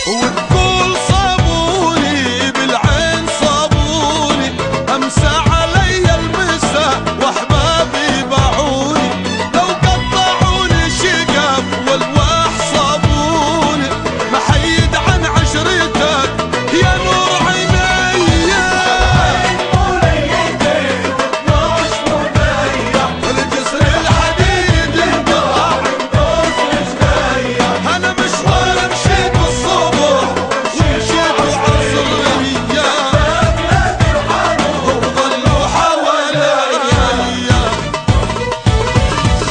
وتقول صابوني بالعين صابوني، امسى علي المسا واحبابي باعوني، لو قطعوني شقف والواح صابوني، ما حيد عن عشرتك يا نور عيني. الجسر الحديد انقطع انا مشوار مشيت الصبح ومشيت العصر وظلوا حواليا،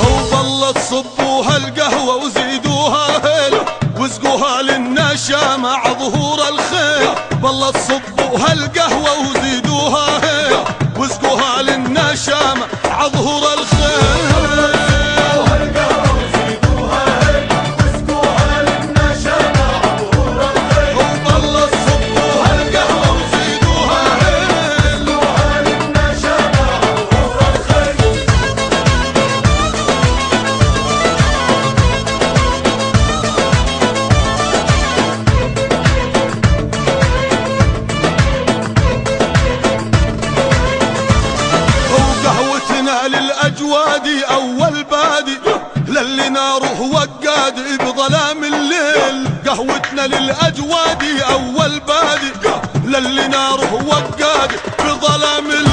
وظلت صبوها القهوة وزيدوها هيل وسقوها للنشا مع ظهور الخيل، ظلت صبوها القهوة وزيدوها هيل وسقوها للنشا مع ظهور الخيل. للأجوادي أول بادي للي ناره وقاد بظلام الليل، قهوتنا للأجوادي أول بادي للي ناره وقاد بظلام الليل.